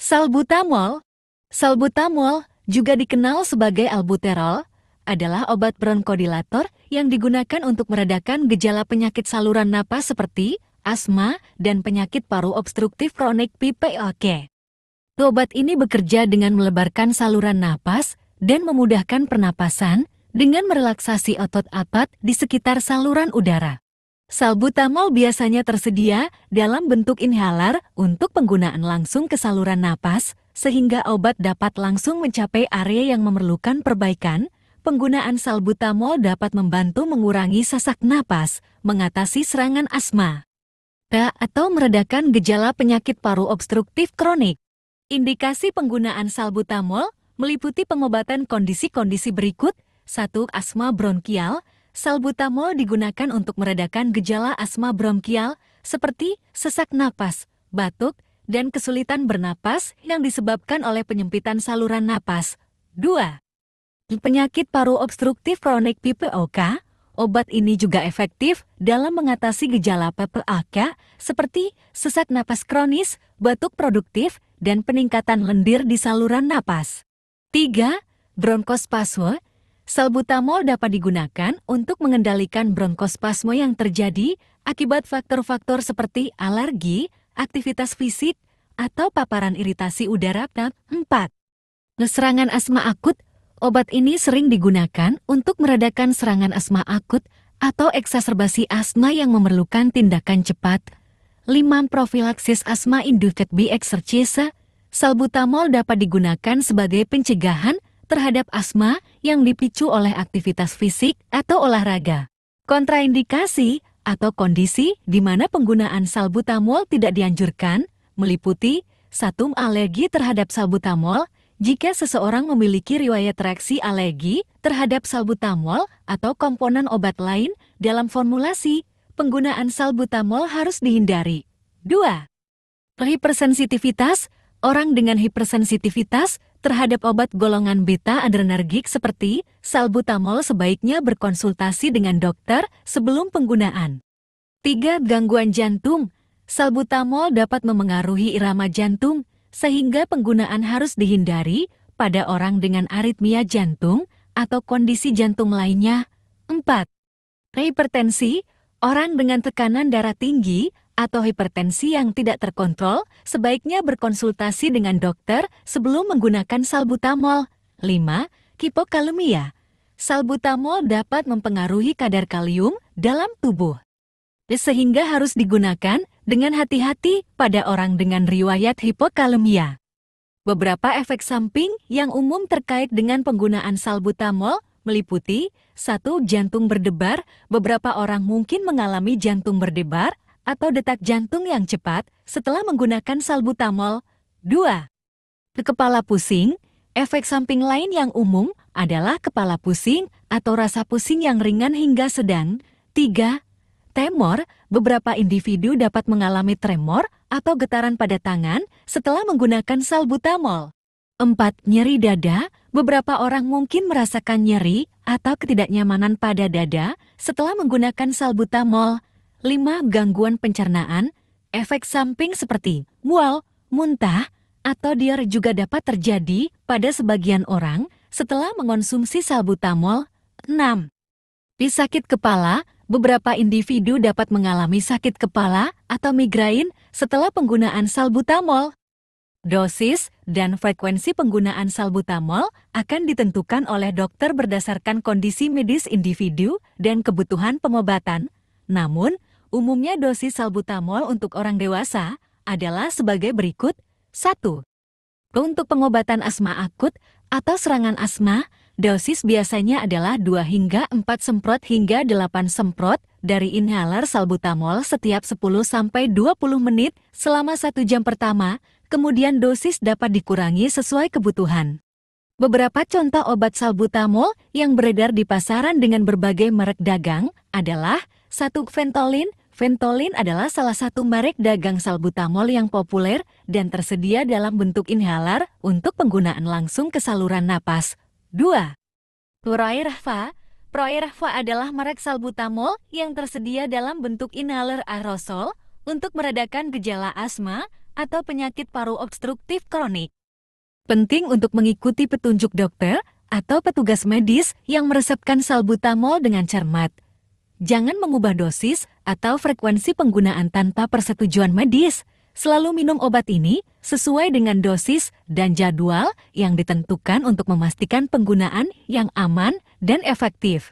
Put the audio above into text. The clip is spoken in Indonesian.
Salbutamol. Salbutamol, juga dikenal sebagai albuterol, adalah obat bronkodilator yang digunakan untuk meredakan gejala penyakit saluran napas seperti asma dan penyakit paru obstruktif kronik (PPOK). Obat ini bekerja dengan melebarkan saluran napas dan memudahkan pernapasan dengan merelaksasi otot-otot di sekitar saluran udara. Salbutamol biasanya tersedia dalam bentuk inhaler untuk penggunaan langsung ke saluran napas, sehingga obat dapat langsung mencapai area yang memerlukan perbaikan. Penggunaan salbutamol dapat membantu mengurangi sesak napas, mengatasi serangan asma, atau meredakan gejala penyakit paru obstruktif kronik. Indikasi penggunaan salbutamol meliputi pengobatan kondisi-kondisi berikut. 1. Asma bronkial. Salbutamol digunakan untuk meredakan gejala asma bronkial seperti sesak napas, batuk, dan kesulitan bernapas yang disebabkan oleh penyempitan saluran napas. 2. Penyakit paru obstruktif kronik (PPOK). Obat ini juga efektif dalam mengatasi gejala PPOK seperti sesak napas kronis, batuk produktif, dan peningkatan lendir di saluran napas. 3. Bronkospasme. Salbutamol dapat digunakan untuk mengendalikan bronkospasme yang terjadi akibat faktor-faktor seperti alergi, aktivitas fisik, atau paparan iritasi udara. 4. Serangan asma akut. Obat ini sering digunakan untuk meredakan serangan asma akut atau eksaserbasi asma yang memerlukan tindakan cepat. 5. Profilaksis asma induced by exercise. Salbutamol dapat digunakan sebagai pencegahan terhadap asma yang dipicu oleh aktivitas fisik atau olahraga. Kontraindikasi atau kondisi di mana penggunaan salbutamol tidak dianjurkan meliputi 1. Alergi terhadap salbutamol. Jika seseorang memiliki riwayat reaksi alergi terhadap salbutamol atau komponen obat lain dalam formulasi, penggunaan salbutamol harus dihindari. 2. Hipersensitivitas. Orang dengan hipersensitivitas terhadap obat golongan beta adrenergik seperti salbutamol sebaiknya berkonsultasi dengan dokter sebelum penggunaan. 3. Gangguan jantung. Salbutamol dapat memengaruhi irama jantung, sehingga penggunaan harus dihindari pada orang dengan aritmia jantung atau kondisi jantung lainnya. 4. Hipertensi. Orang dengan tekanan darah tinggi atau hipertensi yang tidak terkontrol sebaiknya berkonsultasi dengan dokter sebelum menggunakan salbutamol. 5. Hipokalemia. Salbutamol dapat mempengaruhi kadar kalium dalam tubuh, sehingga harus digunakan dengan hati-hati pada orang dengan riwayat hipokalemia. Beberapa efek samping yang umum terkait dengan penggunaan salbutamol meliputi 1. Jantung berdebar. Beberapa orang mungkin mengalami jantung berdebar atau detak jantung yang cepat setelah menggunakan salbutamol. 2. Kepala pusing. Efek samping lain yang umum adalah kepala pusing atau rasa pusing yang ringan hingga sedang. 3. Tremor. Beberapa individu dapat mengalami tremor atau getaran pada tangan setelah menggunakan salbutamol. 4. Nyeri dada. Beberapa orang mungkin merasakan nyeri atau ketidaknyamanan pada dada setelah menggunakan salbutamol. 5. Gangguan pencernaan. Efek samping seperti mual, muntah, atau diare juga dapat terjadi pada sebagian orang setelah mengonsumsi salbutamol. 6. Sakit kepala. Beberapa individu dapat mengalami sakit kepala atau migrain setelah penggunaan salbutamol. Dosis dan frekuensi penggunaan salbutamol akan ditentukan oleh dokter berdasarkan kondisi medis individu dan kebutuhan pengobatan. Namun, umumnya dosis salbutamol untuk orang dewasa adalah sebagai berikut. 1. Untuk pengobatan asma akut atau serangan asma, dosis biasanya adalah 2 hingga 4 semprot hingga 8 semprot dari inhaler salbutamol setiap 10-20 menit selama 1 jam pertama, kemudian dosis dapat dikurangi sesuai kebutuhan. Beberapa contoh obat salbutamol yang beredar di pasaran dengan berbagai merek dagang adalah 1. Ventolin. Ventolin adalah salah satu merek dagang salbutamol yang populer dan tersedia dalam bentuk inhaler untuk penggunaan langsung ke saluran napas. 2. Proirfa. Proirfa adalah merek salbutamol yang tersedia dalam bentuk inhaler aerosol untuk meredakan gejala asma atau penyakit paru obstruktif kronik. Penting untuk mengikuti petunjuk dokter atau petugas medis yang meresepkan salbutamol dengan cermat. Jangan mengubah dosis atau frekuensi penggunaan tanpa persetujuan medis. Selalu minum obat ini sesuai dengan dosis dan jadwal yang ditentukan untuk memastikan penggunaan yang aman dan efektif.